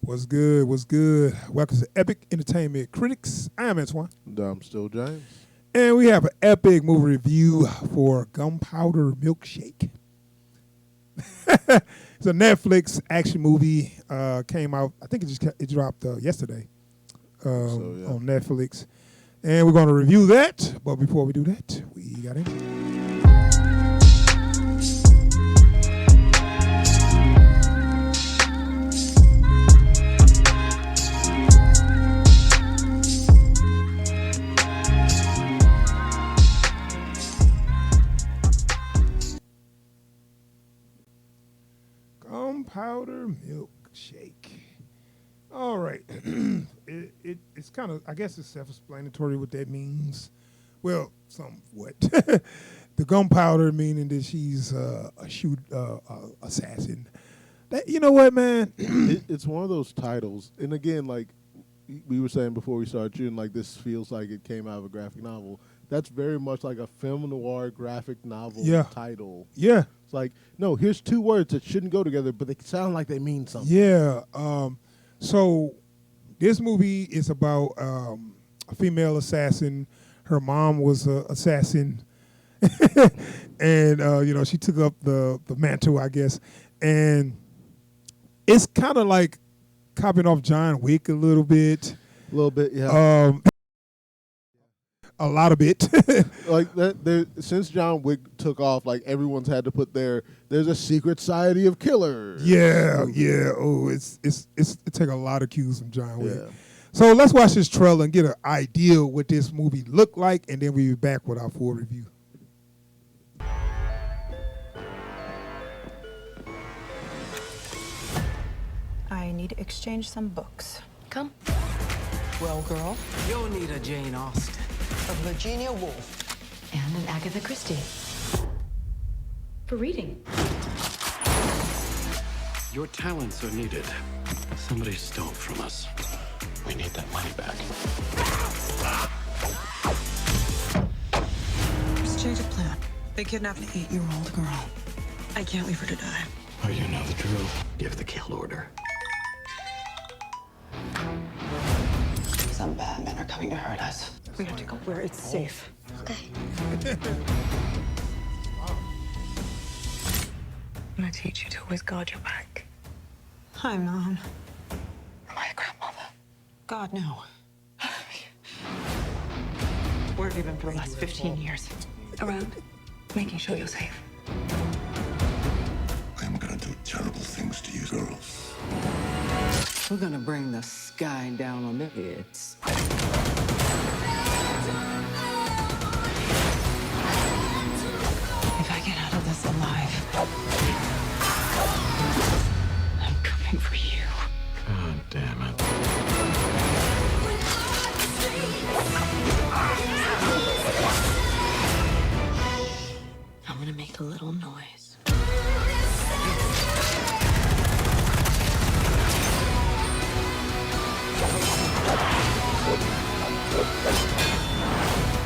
What's good? What's good? Welcome to Epic Entertainment Critics. I am Antoine. I'm still James. And we have an epic movie review for Gunpowder Milkshake. It's a Netflix action movie. Came out, I think it dropped yesterday on Netflix. And we're going to review that. But before we do that, we got in. Gunpowder Milkshake. All right. It's kind of, I guess it's self-explanatory what that means. Well, somewhat. The gunpowder meaning that she's a assassin. That, you know what, man? It's one of those titles. And again, like we were saying before we started shooting, like this feels like it came out of a graphic novel. That's very much like a film noir graphic novel title. Yeah. It's like, no, here's two words that shouldn't go together, but they sound like they mean something. Yeah. So this movie is about a female assassin. Her mom was an assassin. And, she took up the mantle, I guess. And it's kind of like copying off John Wick a little bit. A little bit, yeah. A lot of it. Like that. Since John Wick took off, like everyone's had to put there's a secret society of killers. Yeah. Oh, it take a lot of cues from John Wick. Yeah. So let's watch this trailer and get an idea what this movie looked like, and then we'll be back with our full review. I need to exchange some books. Come. Well, girl, You'll need a Jane Austen. a Virginia Woolf. And an Agatha Christie. For reading. Your talents are needed. Somebody stole from us. We need that money back. Let's change of plan. They kidnapped an 8-year-old girl. I can't leave her to die. Oh, you know the drill. Give the kill order. Some bad men are coming to hurt us. We have to go where it's safe. Okay. I'm gonna teach you to always guard your back. Hi, Mom. Am I a grandmother? God, no. Where have you been for the last 15 years? Around, making sure you're safe. I'm gonna do terrible things to you girls. We're gonna bring the sky down on their heads. If I get out of this alive, I'm coming for you. God damn it. I'm gonna make a little noise.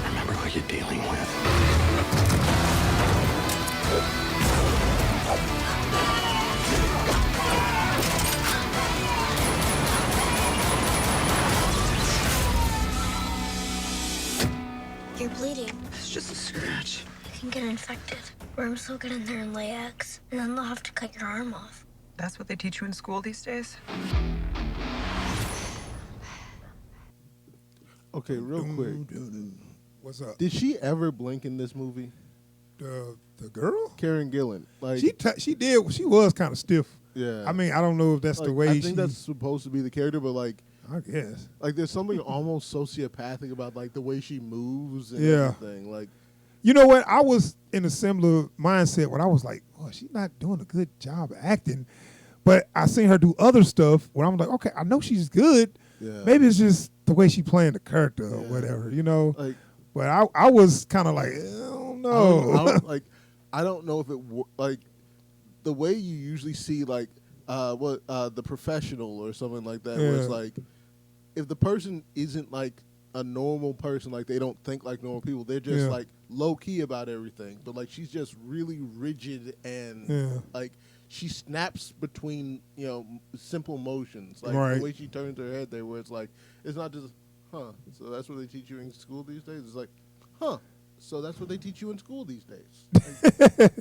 Remember who you're dealing with. You're bleeding. It's just a scratch. You can get infected. Worms will get in there and lay eggs, and then they'll have to cut your arm off. That's what they teach you in school these days? Okay, real quick. What's up? Did she ever blink in this movie? The girl? Karen Gillan. Like She did. She was kind of stiff. yeah. I mean, I don't know if that's the way I think that's supposed to be the character, but like I guess. like there's something almost sociopathic about like the way she moves and Yeah. everything. Like You know what? I was in a similar mindset when I was like, oh, she's not doing a good job acting. But I seen her do other stuff where I'm like, okay, I know she's good. yeah. Maybe it's just the way she playing the character or Yeah. whatever, you know? Like But I was kind of like, I don't know. I don't know if it like the way you usually see like The Professional or something like that, where it's Yeah. like if the person isn't like a normal person, like they don't think like normal people, they're just Yeah. like low key about everything. But like she's just really rigid and Yeah. like she snaps between simple motions, like Right. the way she turns her head there, where it's like it's not just so that's what they teach you in school these days. It's like so that's what they teach you in school these days. Like,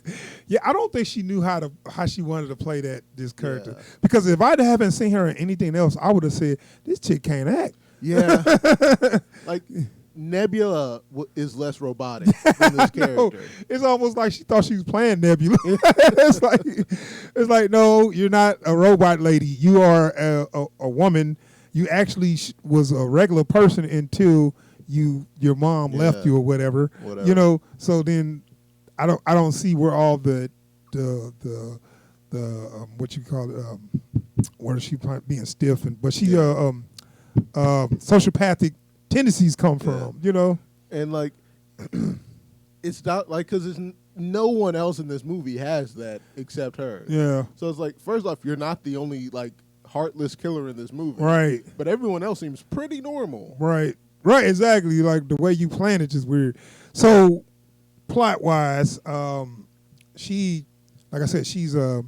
Yeah, I don't think she knew how she wanted to play this character. Yeah. Because if I haven't seen her in anything else, I would have said this chick can't act. yeah, like Nebula is less robotic than this No, character. it's almost like she thought she was playing Nebula. it's like no, you're not a robot lady. You are a woman. You actually was a regular person until your mom left you or whatever. So then I don't see where all the what you call it where she being stiff but she sociopathic tendencies come from. And like it's not like because no one else in this movie has that except her. Yeah. So it's like, first off, you're not the only like heartless killer in this movie, Right. But everyone else seems pretty normal. Right, exactly. Like the way you plan it just weird. So, plot wise, she, like I said, she's her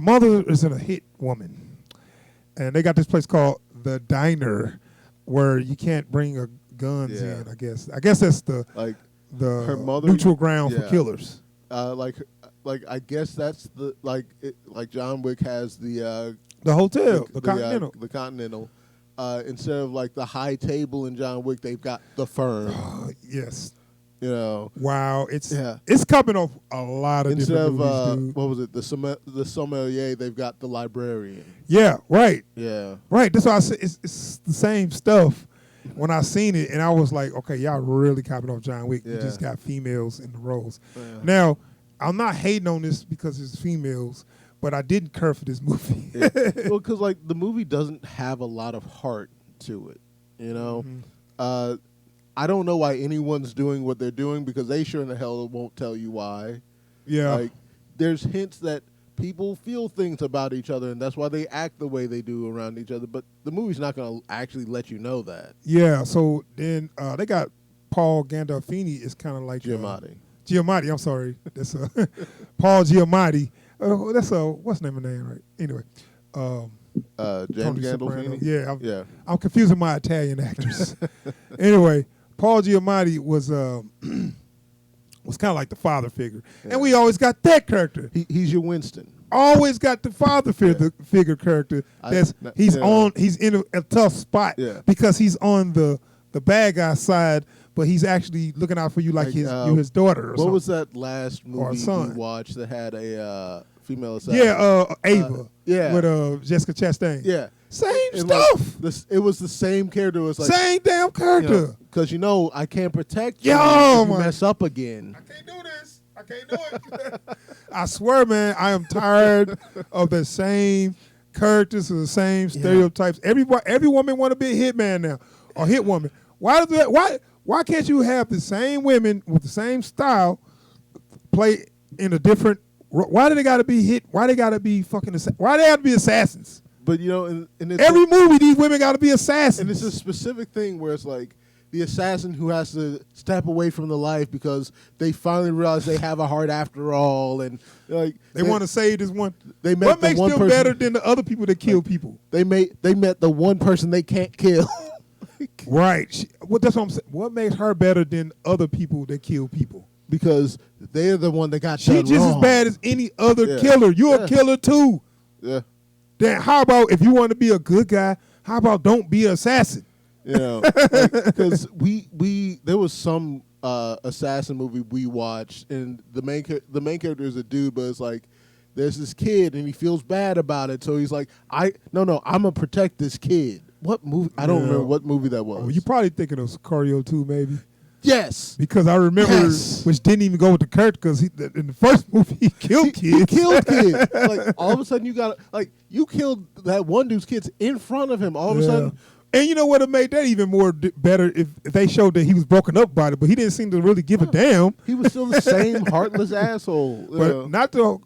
mother is a hit woman, and they got this place called the Diner, where you can't bring guns Yeah. in. I guess that's the Her mother neutral ground for yeah. killers. Like I guess that's the like John Wick has the hotel, the Continental. The Continental. Instead of like the high table in John Wick, they've got the Firm. Yes. Wow, it's coming off a lot of instead different of movies, dude. what was it, the sommelier, they've got the librarian. Yeah, right. Yeah, right. That's why I said it's the same stuff. When I seen it, and I was like, okay, y'all really copied off John Wick. You Yeah. just got females in the roles. Yeah. Now, I'm not hating on this because it's females, but I didn't care for this movie. Well, because like the movie doesn't have a lot of heart to it. I don't know why anyone's doing what they're doing because they sure in the hell won't tell you why. Yeah. Like, there's hints that people feel things about each other, and that's why they act the way they do around each other. But the movie's not going to actually let you know that. Yeah. So then they got Paul Gandolfini is kind of like Giamatti. I'm sorry. That's Paul Giamatti. That's what's the name of the name, right? Anyway. James Gandolfini? Yeah. I'm confusing my Italian actors. Anyway, Paul Giamatti was kind of like the father figure. Yeah. And we always got that character. He's your Winston. Always got the father figure character. He's in a tough spot because he's on the bad guy side, but he's actually looking out for you like his daughter or something. What was that last movie son. you watched that had a female assassin? Yeah, Ava. Yeah. With Jessica Chastain. Yeah. Same And stuff. like, it was the same character. It was like Same damn character. Because I can't protect you Yo, if you man. mess up again. I can't do this. I can't do it. I swear, man, I am tired of the same characters or the same stereotypes. Every woman want to be a hitman now or hit woman. Why can't you have the same women with the same style play in a different? Why do they got to be hit? Why they got to be fucking? Why they have to be assassins? But and it's Every movie, these women got to be assassins. And it's a specific thing where it's like the assassin who has to step away from the life because they finally realize they have a heart after all, and like they want to save this one. They met what the makes one them person, better than the other people that kill people? They met the one person they can't kill. Right. That's what I'm saying. What makes her better than other people that kill people? Because they're the one that got She's done just wrong. as bad as any other killer. You're a killer too. Yeah. Then how about if you want to be a good guy, how about don't be an assassin? Because there was some assassin movie we watched, and the main character is a dude, but it's like there's this kid and he feels bad about it, so he's like, I'm gonna protect this kid. What movie? I don't remember what movie that was. Oh, you probably thinking of Sicario 2, maybe. Yes, because I remember, which didn't even go with the character because in the first movie he killed kids. He killed kids. Like all of a sudden you killed that one dude's kids in front of him. All of a sudden. And you know what? It made that even more better if they showed that he was broken up by it, but he didn't seem to really give a damn. He was still the same heartless asshole. But not to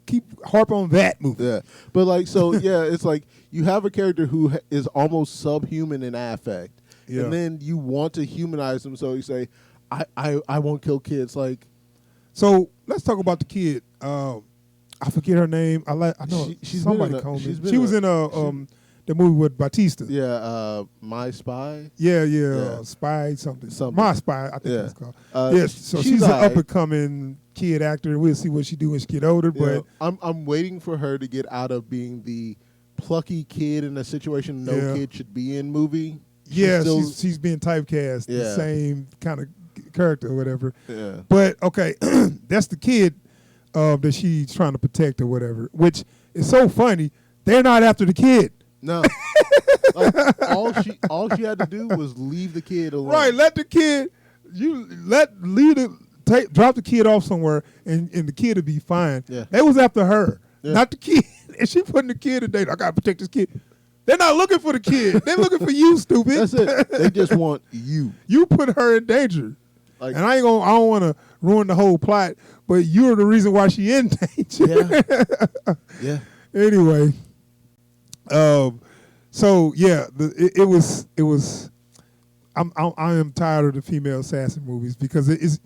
harp on that movie. Yeah, but it's like you have a character who is almost subhuman in affect, and then you want to humanize him, so you say, "I won't kill kids." Like, so let's talk about the kid. I I forget her name. I know She's somebody been in a- called she's me. been She in was a- in the movie with Batista. Yeah, My Spy. Yeah. Spy something. My Spy, I think it's called. So she's an up and coming kid actor. We'll see what she do when she get older. But I'm waiting for her to get out of being the plucky kid in a situation no kid should be in movie. She's being typecast, the same kind of character or whatever. Yeah. But okay, that's the kid that she's trying to protect or whatever. Which is so funny. They're not after the kid. No. Like, all she had to do was leave the kid alone. Right, let the kid drop the kid off somewhere and the kid will be fine. Yeah. They was after her, not the kid. And she putting the kid in danger. I gotta protect this kid. They're not looking for the kid. They're looking for you, stupid. That's it. They just want you. You put her in danger. Like, and I don't want to ruin the whole plot, but you're the reason why she in danger. Yeah. Anyway, so yeah, it was. I am tired of the female assassin movies because it's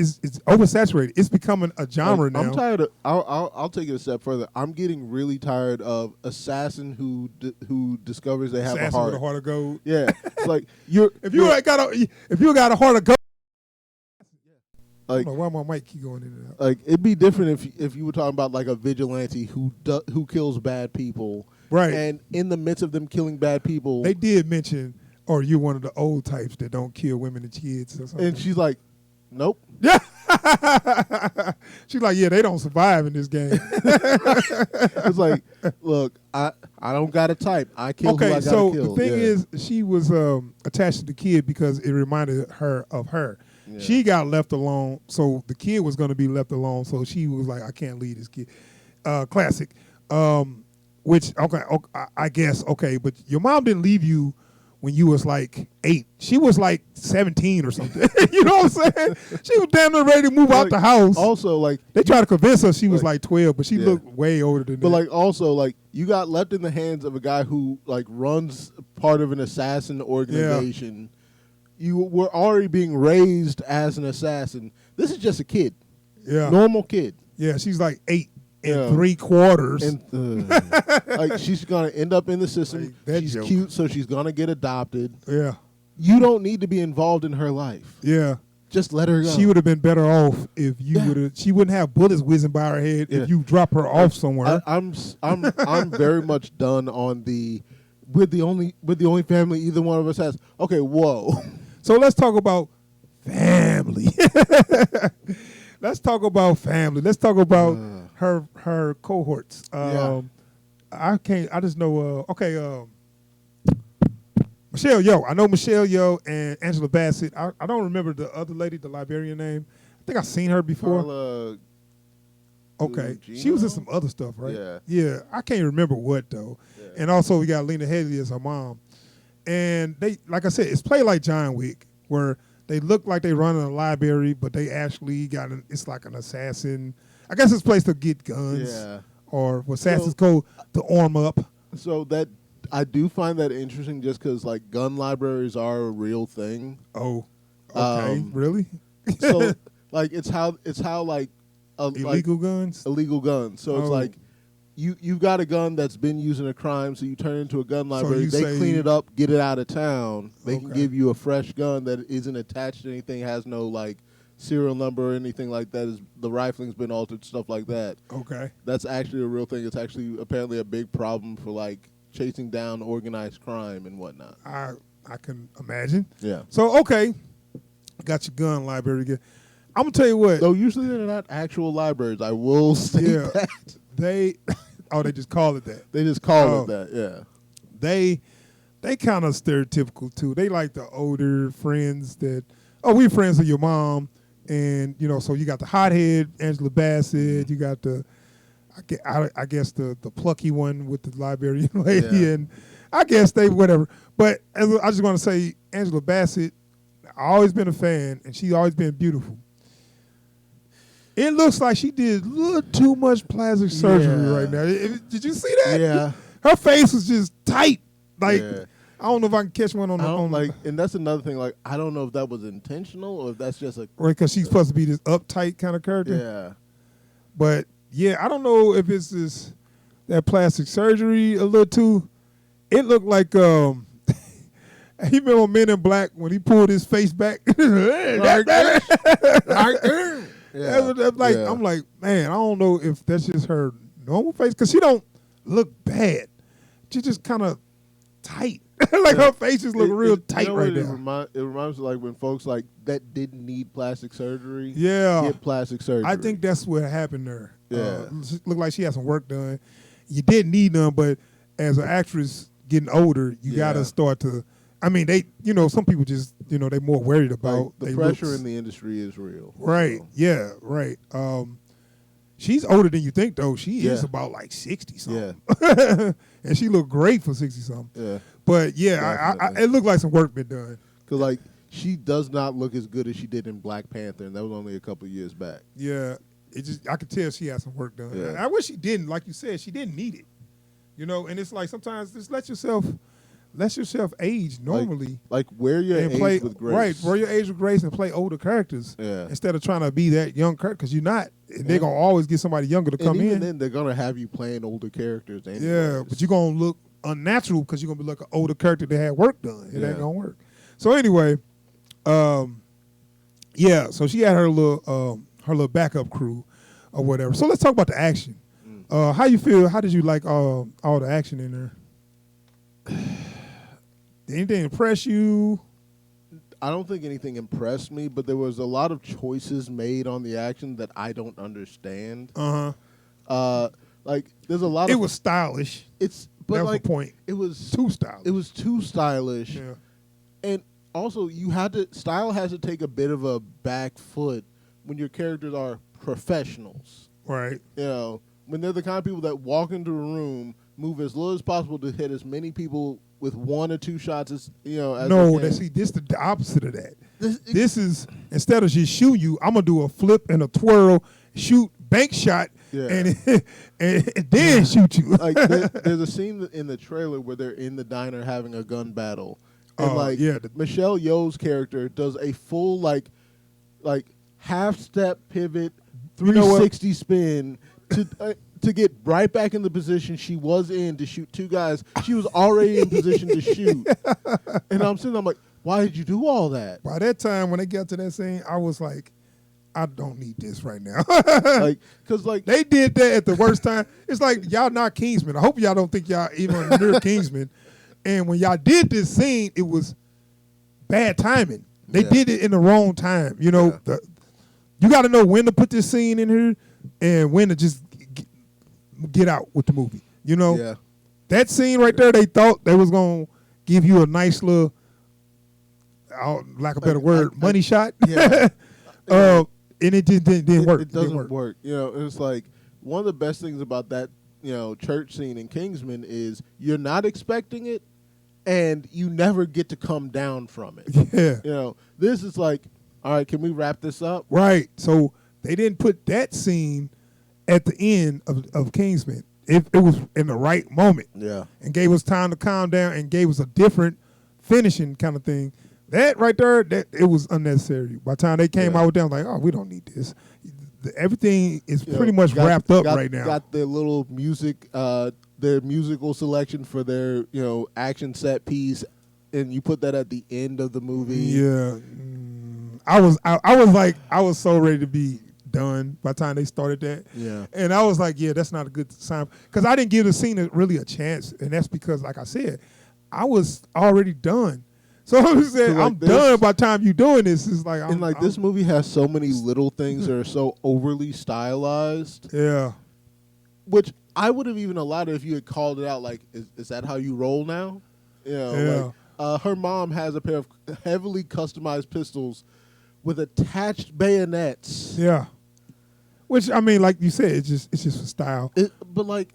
oversaturated. It's becoming a genre now. I'm tired of. I'll take it a step further. I'm getting really tired of assassin who discovers they have assassin a heart. with a heart of gold. Yeah, it's like if you got a heart of gold. Like, I don't know why my mic keep going in and out. Like, it'd be different if you were talking about like a vigilante who kills bad people, right? And in the midst of them killing bad people, they did mention, "Or you're one of the old types that don't kill women and kids," or something. And she's like, "Nope." Yeah. She's like, "Yeah, they don't survive in this game." It's like, look, I don't got a type. I kill who I gotta kill. The thing is, she was attached to the kid because it reminded her of her. Yeah. She got left alone, so the kid was going to be left alone. So she was like, "I can't leave this kid." Classic. Which I guess okay, but your mom didn't leave you when you was like 8. She was like 17 or something. You know what I'm saying? She was damn near ready to move out the house. Also, like, they tried to convince her she was like 12, but she looked way older than that. But like, also, like, you got left in the hands of a guy who like runs part of an assassin organization. Yeah. You were already being raised as an assassin. This is just a kid. Yeah. Normal kid. Yeah, she's like 8 3/4. And, like, she's going to end up in the system. Like, she's cute, so she's going to get adopted. Yeah. You don't need to be involved in her life. Yeah. Just let her go. She would have been better off if you would have. She wouldn't have bullets whizzing by her head if you drop her off somewhere. I'm very much done on with the only family either one of us has. Okay, whoa. So let's talk about family. Let's talk about family. Let's talk about her cohorts. I just know. Michelle Yeoh. I know Michelle Yeoh and Angela Bassett. I don't remember the other lady, the librarian name. I think I've seen her before. Carla okay, Gugino? She was in some other stuff, right? Yeah. Yeah, I can't remember what though. Yeah. And also we got Lena Headey as her mom. And they, like I said, it's played like John Wick, where they look like they run in a library, but they actually it's like an assassin. I guess it's a place to get guns, or what assassins go to arm up. So that I do find that interesting, just because like gun libraries are a real thing. Oh, okay, really? So like it's how like illegal guns. Illegal guns. So it's like. You've got a gun that's been used in a crime, so you turn it into a gun library. They clean it up, get it out of town. They can give you a fresh gun that isn't attached to anything, has no like serial number or anything like that. The rifling's been altered, stuff like that. Okay, that's actually a real thing. It's actually apparently a big problem for like chasing down organized crime and whatnot. I can imagine. Yeah. So okay, got your gun library again. I'm gonna tell you what. Though usually they're not actual libraries. I will state that. They just call it that. They just call it that, yeah. They kind of stereotypical too. They like the older friends that, we're friends with your mom, and so you got the hothead Angela Bassett, you got the, I guess the plucky one with the librarian lady, and I guess they whatever. But I just want to say, Angela Bassett, I've always been a fan, and she's always been beautiful. It looks like she did a little too much plastic surgery right now. Did you see that? Yeah. Her face was just tight. Like, I don't know if I can catch one on the and that's another thing. Like, I don't know if that was intentional or if that's just a... Right, because she's supposed to be this uptight kind of character. Yeah. But yeah, I don't know if it's that plastic surgery a little too. It looked like you remember Men in Black when he pulled his face back. I'm like, man, I don't know if that's just her normal face because she don't look bad. She just kind of tight. Her face just look real tight right now. It reminds me like when folks like that didn't need plastic surgery. Yeah, get plastic surgery. I think that's what happened there. Yeah, looked like she had some work done. You didn't need none, but as an actress getting older, you gotta start to. I mean, some people just, they more worried about the pressure in the industry is real. Right. So. Yeah. Right. She's older than you think, though. She is about like 60 something. Yeah. And she looked great for 60 something. Yeah. But yeah, it looked like some work been done. Because like she does not look as good as she did in Black Panther, and that was only a couple of years back. Yeah. I could tell she had some work done. Yeah. I wish she didn't. Like you said, she didn't need it. And it's like sometimes just let yourself age normally. Like wear your age with grace. Right, wear your age with grace and play older characters. Yeah. Instead of trying to be that young character, because you're not. They're going to always get somebody younger to come in. And then they're going to have you playing older characters. Anyways. Yeah, but you're going to look unnatural because you're going to be like an older character that had work done. It ain't going to work. So anyway, so she had her little backup crew or whatever. So let's talk about the action. How you feel? How did you like all the action in there? Did anything impress you? I don't think anything impressed me, but there was a lot of choices made on the action that I don't understand. Like there's a lot. It was stylish. That was the point. It was too stylish. It was too stylish. Yeah. And also, style has to take a bit of a back foot when your characters are professionals. Right. When they're the kind of people that walk into a room, move as low as possible to hit as many people with one or two shots as this is the opposite of that. This is, instead of just shoot you, I'm gonna do a flip and a twirl, shoot, bank shot, and then shoot you. Like there's a scene in the trailer where they're in the diner having a gun battle, and Michelle Yeoh's character does a full like half step pivot, 360 spin to get right back in the position she was in to shoot two guys. She was already in position to shoot. And I'm like, why did you do all that? By that time, when they got to that scene, I was like, I don't need this right now. Because they did that at the worst time. It's like, y'all not Kingsman. I hope y'all don't think y'all even near Kingsman. And when y'all did this scene, it was bad timing. They did it in the wrong time. You got to know when to put this scene in here and when to just get out with the movie. That scene right there, they thought they was going to give you a nice little, lack of a better word, money shot. Yeah. And it didn't work. It doesn't work. It's like one of the best things about that, church scene in Kingsman is you're not expecting it and you never get to come down from it. Yeah. This is like, all right, can we wrap this up? Right. So they didn't put that scene at the end of Kingsman. It was in the right moment. Yeah. And gave us time to calm down and gave us a different finishing kind of thing. That right there, it was unnecessary. By the time they came out with that, I was like, oh, we don't need this. Everything is pretty much wrapped up right now. Got their little music, their musical selection for their, action set piece, and you put that at the end of the movie. Yeah. I was so ready to be done by the time they started that. Yeah. And I was like, yeah, that's not a good sign. Because I didn't give the scene really a chance. And that's because, like I said, I was already done. So I'm saying, I'm done by the time you're doing this. It's like, this movie has so many little things that are so overly stylized. Yeah. Which I would have even allowed it if you had called it out. Like, is that how you roll now? Her mom has a pair of heavily customized pistols with attached bayonets. Yeah. Which, I mean, like you said, it's just for style. But like,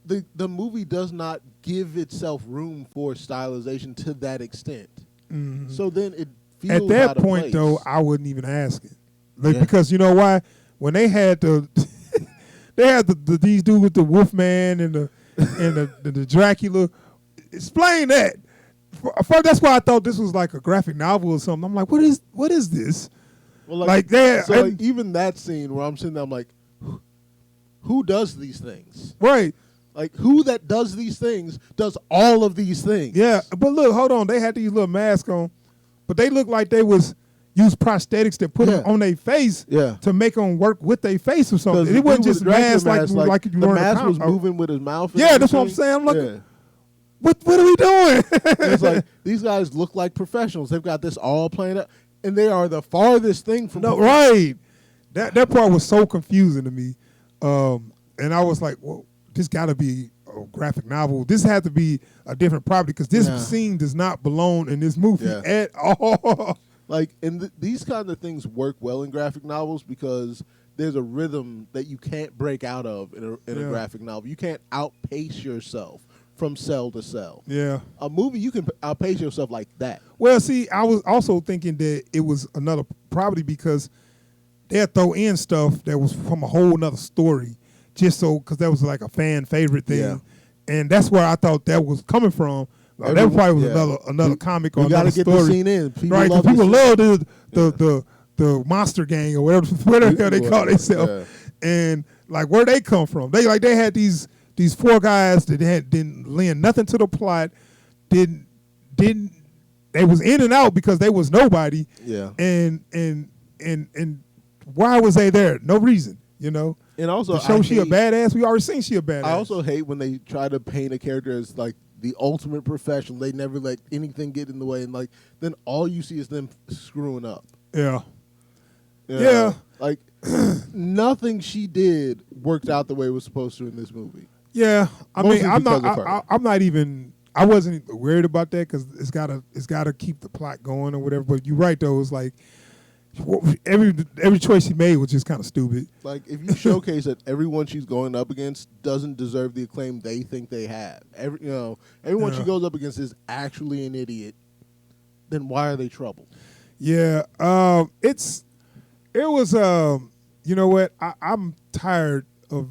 the movie does not give itself room for stylization to that extent. Mm-hmm. So then it feels at that out of point, place. though, I wouldn't even ask it, because you know why? When they had these dudes with the Wolfman and the Dracula, explain that. That's why I thought this was like a graphic novel or something. I'm like, what is this? Well, even that scene where I'm sitting there, I'm like, who does these things? Right. Like, who that does these things does all of these things? Yeah, but look, hold on. They had these little masks on, but they looked like they was use prosthetics that put them on their face to make them work with their face or something. It wasn't just masks like you the were mask was moving with his mouth. Yeah, that's what I'm saying. I'm like, what are we doing? It's like these guys look like professionals. They've got this all planned out, and they are the farthest thing from right. That part was so confusing to me, and I was like, well, this got to be a graphic novel. This had to be a different property because this scene does not belong in this movie at all. Like, and these kind of things work well in graphic novels because there's a rhythm that you can't break out of in a graphic novel. You can't outpace yourself from cell to cell. Yeah. A movie, you can outpace yourself like that. Well, see, I was also thinking that it was another property because they'd throw in stuff that was from a whole nother story just so, because that was like a fan favorite thing. Yeah. And that's where I thought that was coming from. That probably was another comic or another story. You got to get the scene in. People love the monster gang or whatever they call themselves. Yeah. And like where they come from. They had these four guys that didn't lend nothing to the plot, didn't they was in and out because they was nobody. Yeah. And why was they there? No reason, you know. And also, to show she a badass. We already seen she a badass. I also hate when they try to paint a character as like the ultimate professional. They never let anything get in the way, and like then all you see is them screwing up. Yeah. Yeah. Like nothing she did worked out the way it was supposed to in this movie. Yeah, I wasn't worried about that because it's gotta keep the plot going or whatever. But you're right though. It's like every choice she made was just kind of stupid. Like if you showcase that everyone she's going up against doesn't deserve the acclaim they think they have. Everyone she goes up against is actually an idiot. Then why are they trouble? Yeah, it was. You know what? I am tired of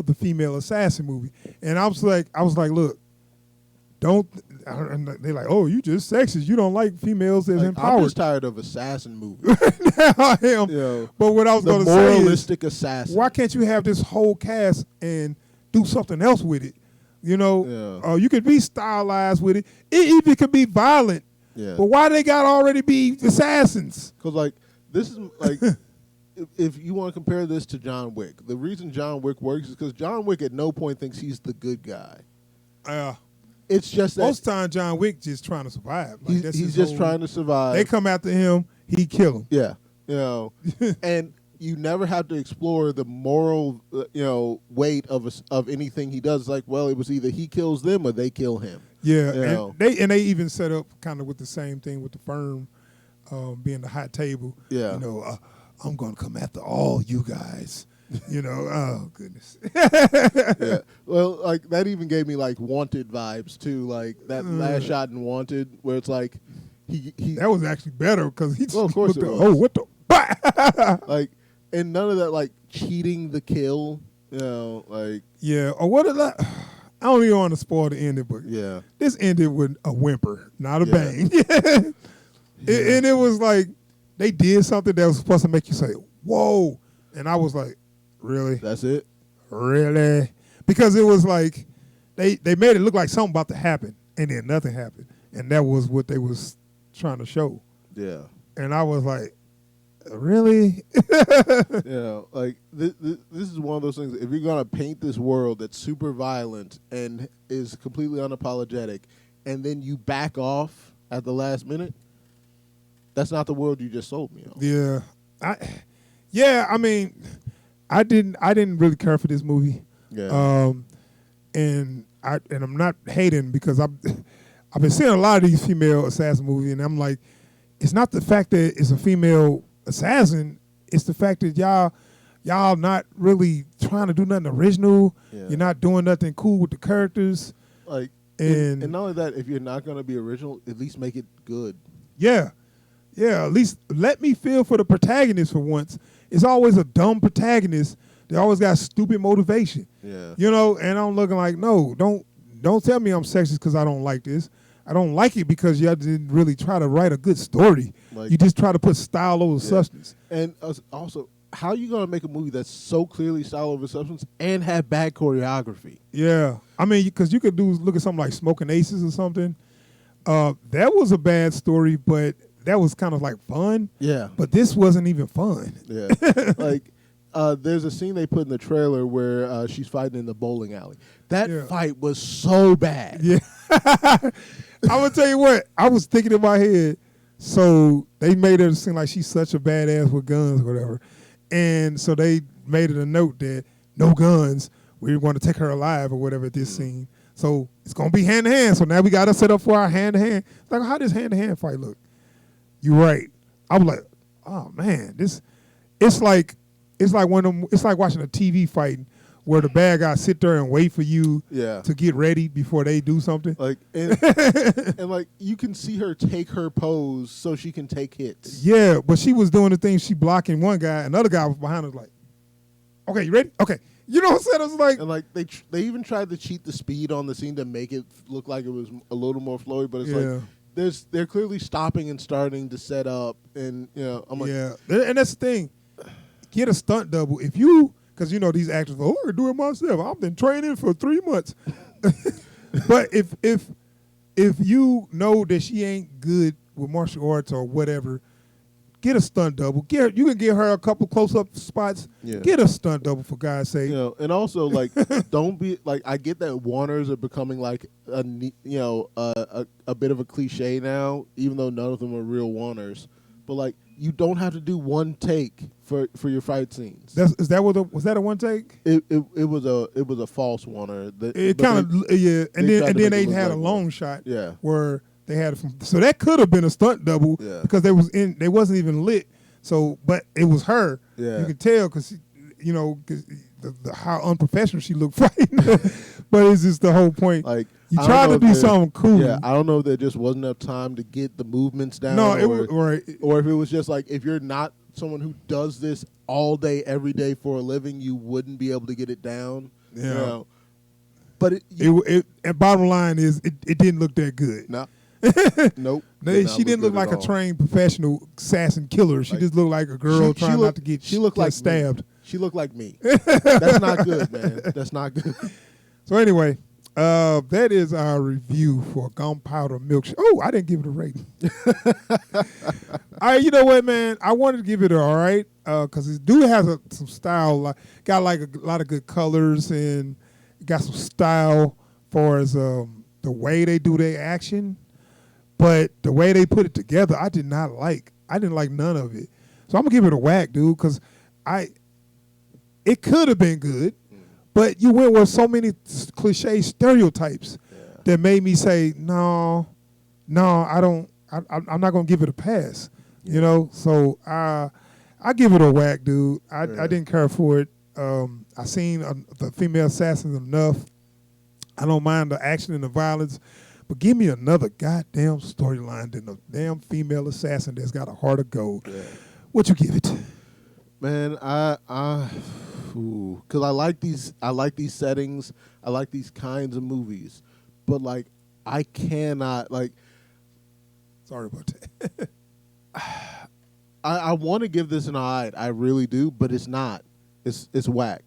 the female assassin movie, and I was like, look, don't. And they're like, oh, you just sexist. You don't like females as empowered. I'm just tired of assassin movies. I am. But what I was going to say is, moralistic assassin. Why can't you have this whole cast and do something else with it? You know, you could be stylized with it. It even could be violent. Yeah. But why they got already be assassins? Because like this is like. If you want to compare this to John Wick, the reason John Wick works is because John Wick at no point thinks he's the good guy. It's just that most time John Wick just trying to survive. Like he's just trying to survive. They come after him, he kill him. Yeah, and you never have to explore the moral, weight of anything he does. It's like, well, it was either he kills them or they kill him. Yeah, and they even set up kind of with the same thing with the firm being the hot table. Yeah, I'm going to come after all you guys. Oh, goodness. Yeah. Well, like, that even gave me, like, Wanted vibes, too. Like, that last shot in Wanted where it's like he that was actually better because he of course it was. Oh, what the... like, and none of that, like, cheating the kill, like... Yeah, or what did I don't even want to spoil the ending, but this ended with a whimper, not a bang. And it was like... They did something that was supposed to make you say, whoa. And I was like, really? That's it? Really? Because it was like, they made it look like something about to happen, and then nothing happened. And that was what they was trying to show. Yeah. And I was like, really? Like, this is one of those things, if you're going to paint this world that's super violent and is completely unapologetic, and then you back off at the last minute, that's not the world you just sold me on. Yeah. I mean, I didn't really care for this movie. Yeah. And I'm not hating because I've been seeing a lot of these female assassin movies, and I'm like, it's not the fact that it's a female assassin, it's the fact that y'all not really trying to do nothing original. Yeah. You're not doing nothing cool with the characters. Like, and not only that, if you're not going to be original, at least make it good. Yeah. Yeah, at least let me feel for the protagonist for once. It's always a dumb protagonist. They always got stupid motivation. Yeah. And I'm looking like, no, don't tell me I'm sexist because I don't like this. I don't like it because y'all didn't really try to write a good story. Like, you just try to put style over substance. And also, how you gonna make a movie that's so clearly style over substance and have bad choreography? Yeah, I mean, because you could look at something like Smoking Aces or something. That was a bad story, but that was kind of like fun. Yeah. But this wasn't even fun. Yeah. Like, there's a scene they put in the trailer where she's fighting in the bowling alley. That fight was so bad. Yeah. I'm gonna tell you what, I was thinking in my head. So they made her seem like she's such a badass with guns or whatever. And so they made it a note that no guns. We want to take her alive or whatever at this scene. So it's going to be hand-to-hand. So now we got to set up for our hand-to-hand. Like, how does hand-to-hand fight look? You're right. I was like, oh, man. It's like watching a TV fight where the bad guys sit there and wait for you to get ready before they do something. Like and like you can see her take her pose so she can take hits. Yeah, but she was doing the thing. She blocking one guy, another guy was behind her like, okay, you ready? Okay. You know what I'm saying? I was like, and like they even tried to cheat the speed on the scene to make it look like it was a little more flowy, but it's like they're clearly stopping and starting to set up, and I'm like, and that's the thing. Get a stunt double if you. Because, these actors, I can do it myself. I've been training for 3 months. But if you know that she ain't good with martial arts or whatever, get a stunt double. You can get her a couple close-up spots. Yeah. Get a stunt double, for God's sake. And also, like, don't be, like, I get that Warners are becoming, like, a bit of a cliche now, even though none of them are real Warners. But, like, you don't have to do one take for your fight scenes. Was that a one take? It was a false Warner. It kind of and then they had a long shot. Where they had it from. So that could have been a stunt double because they wasn't even lit. So, but it was her. Yeah. You could tell because how unprofessional she looked fighting. But it's just the whole point. Like you tried to do something cool. Yeah, I don't know if there just wasn't enough time to get the movements down. No, it was right. Or if it was just like if you're not someone who does this all day, every day for a living, you wouldn't be able to get it down. Yeah. But and bottom line is it didn't look that good. No. Nope. She didn't look like a trained professional assassin killer. She just looked like a girl trying not to get stabbed. Me. She looked like me. That's not good, man. That's not good. So anyway, that is our review for Gunpowder Milkshake. Oh, I didn't give it a rating. All right, you know what, man? I wanted to give it an all right because it do have some style. Got like a lot of good colors and got some style far as the way they do their action. But the way they put it together, I did not like. I didn't like none of it. So I'm going to give it a whack, dude, because it could have been good, but you went with so many cliche stereotypes that made me say, no, I don't. I'm not going to give it a pass, So I give it a whack, dude. I didn't care for it. I seen the female assassins enough. I don't mind the action and the violence. But give me another goddamn storyline than a damn female assassin that's got a heart of gold. Yeah. What you give it? Man, because I like these settings. I like these kinds of movies, but like I cannot like. Sorry about that. I want to give this an eye. I really do, but it's not. It's whack,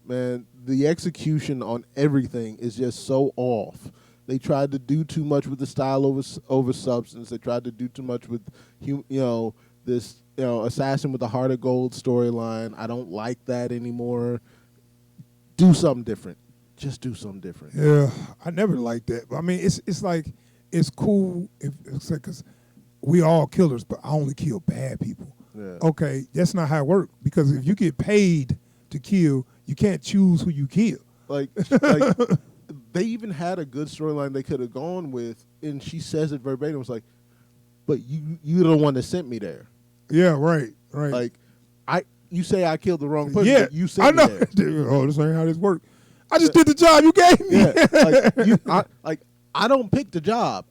man. The execution on everything is just so off. They tried to do too much with the style over substance. They tried to do too much with, this assassin with the heart of gold storyline. I don't like that anymore. Do something different. Just do something different. Yeah, I never liked that. I mean, it's like it's cool because we all killers, but I only kill bad people. Yeah. Okay, that's not how it works. Because if you get paid to kill, you can't choose who you kill. Like they even had a good storyline they could have gone with, and she says it verbatim. It's like, but you're the one that sent me there. Yeah, right. Like, you say I killed the wrong person. Yeah, but you sent me there. Oh, this ain't how this works. I just did the job you gave me. Yeah, I don't pick the job.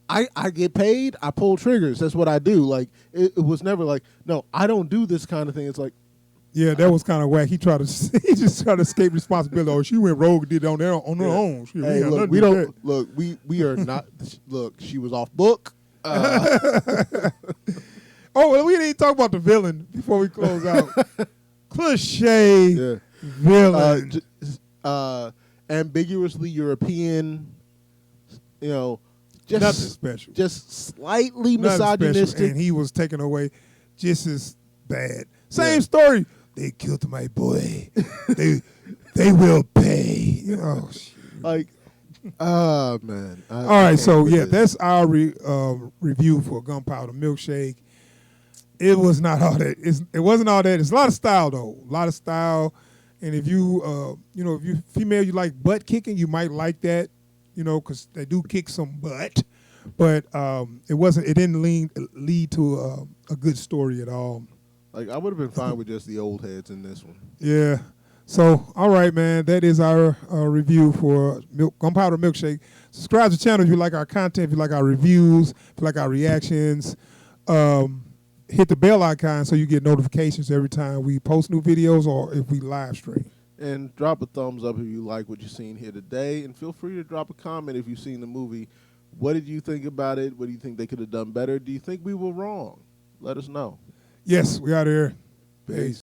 I get paid. I pull triggers. That's what I do. Like it was never like, no, I don't do this kind of thing. It's like. Yeah, that was kind of whack. He just tried to escape responsibility. Oh, she went rogue and did it on her own. Hey, look, we are not. Look, she was off book. All Oh, well, we didn't talk about the villain before we close out. Cliche Yeah. villain. Ambiguously European, just Nothing special. just slightly Nothing special, misogynistic. and he was taken away just as bad. Same story. They killed my boy. they will pay. Oh, shit. Like, oh man. All right, so yeah, that's our review for Gunpowder Milkshake. It was not all that. It wasn't all that. It's a lot of style though. A lot of style. And if you, if you female, you like butt kicking, you might like that, because they do kick some butt. But it didn't lead to a good story at all. Like, I would have been fine with just the old heads in this one. Yeah. So, all right, man, that is our review for Gunpowder Milkshake. Subscribe to the channel if you like our content, if you like our reviews, if you like our reactions. Hit the bell icon so you get notifications every time we post new videos or if we live stream. And drop a thumbs up if you like what you've seen here today. And feel free to drop a comment if you've seen the movie. What did you think about it? What do you think they could have done better? Do you think we were wrong? Let us know. Yes, we out here. Peace.